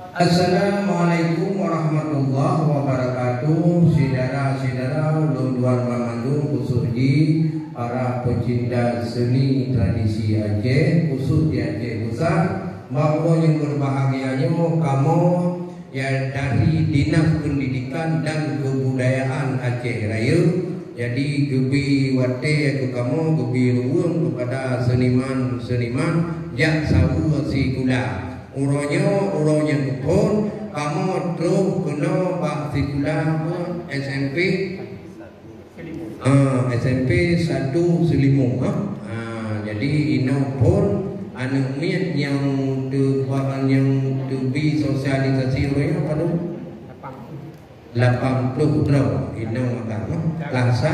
Assalamualaikum warahmatullahi wabarakatuh. Saudara-saudara ulun-ulan Manado khususnya para pecinta seni tradisi Aceh, khusus di Aceh Besar, bahwa yang berbahagianya kamu ya dari Dinas Pendidikan dan Kebudayaan Aceh Raya. Jadi gebi wate aku kamu gebi ruang kepada seniman-seniman jak sawu si kula. Uronya pun kamu terus kena Pak Sikula SMP SMP 1 Selimung jadi ino pun anu mian yang to be sosialisasi orang apa tu 80 bro ino agama lasa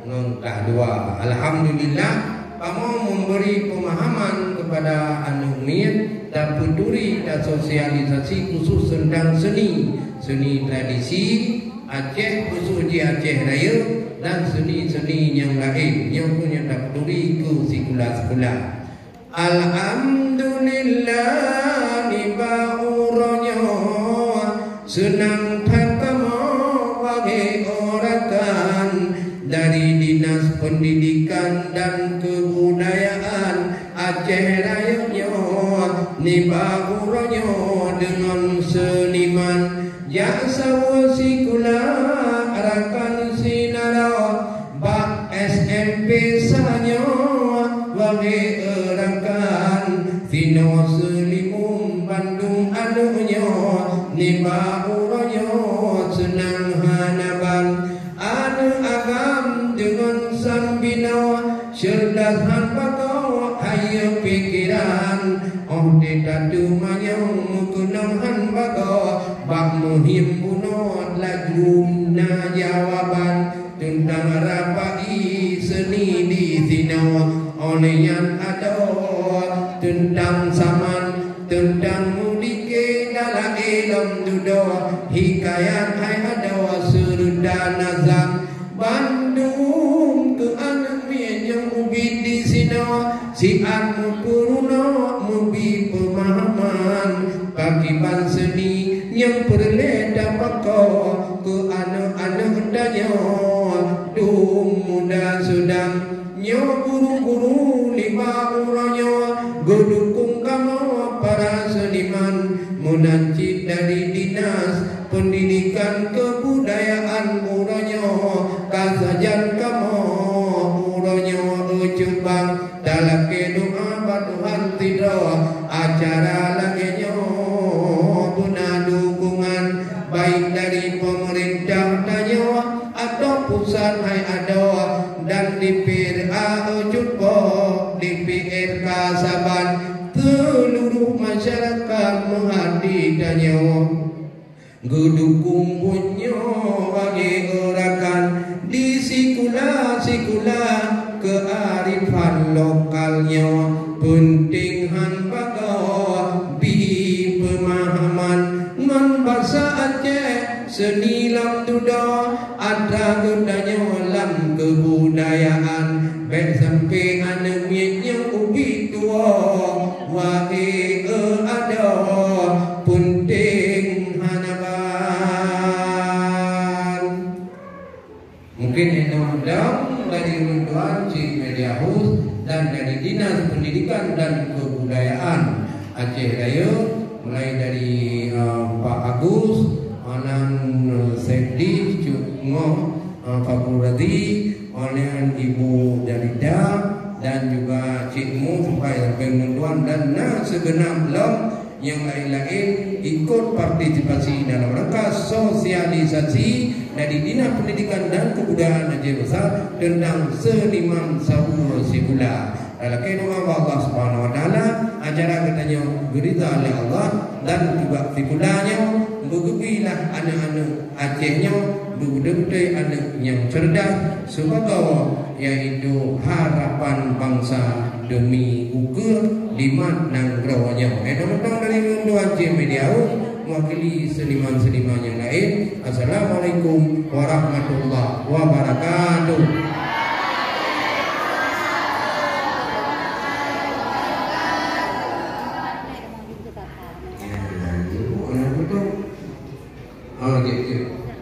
non dua. Alhamdulillah kamu memberi pemahaman kepada anu mian dan peduli dan sosialisasi khusus tentang seni tradisi Aceh, khusus di Aceh Raya dan seni-seni yang lain yang punya tak peduli ke sekolah-sekolah. Alhamdulillah ni bauronya senang pertama bagi orakan dari Dinas Pendidikan dan Kebudayaan Aceh Raya ni baguranyo dengan seniman jasa wasikula arakan sinara bak SMP sanyo bagi erakan sino Selimung Bandung anunya ni baguranyo senang hanaban anu agam dengan sambino cerdas hanpakau hayo pikiran tidak dumanyang mukunang hanbaga bak muhim bunot laguna jawaban tentang rapai seni di sini oleh yang ada tentang zaman tentang mudike dalam ilmu dudo hikayat hai ada serudan nazam Bandung ke anak yang ubi di sini si anu puruna mubi pemahaman bagi seni yang perleda pakau ke anak-anak hendaknya dung muda sedang nyo guru-guru lima orangnya gedukung kamu para seniman menanci dari Dinas Pendidikan Kebudayaan orangnya kasajan kamu orangnya ujubang dalam doa Tuhan tidak acara lagi guna dukungan baik dari pemerintah danyo atau pusat hai ada dan DPRA Ujubo DPR Kasaban seluruh masyarakat menghadi danyo gedukung punyo bagi gerakan di sikula kearifan lokalnya penting hanbaga bi pemahaman ngan bahasa Aceh seni lam duda ada gunanya lam kebudayaan baik sampai anak yang ubi tua wae ada penting hanaban mungkin itu dari Runduan Cik Media House dan dari Dinas Pendidikan dan Kebudayaan Aceh Raya mulai dari Pak Agus, Anan Sekdi, Cuk Ngoh, Pak Buradi, oleh Ibu Jalida dan juga Cik Mu supaya pengunduan dan segenap lom yang lain-lain ikut partisipasi dalam rangka sosialisasi dari Dinas Pendidikan dan Kebudayaan Aceh Besar tentang seniman sawu sikula. Dalam doa Allah Subhanahu Wa Taala acara katanya berita oleh Allah dan juga sikulanya begilah anak-anak Acehnya betul-betul anak yang cerdas sebagai yaitu harapan bangsa demi ukur limat nanggronya. Datang dari Runduan Cik Media mewakili seniman-seniman yang lain. Assalamualaikum warahmatullahi wabarakatuh. objektif.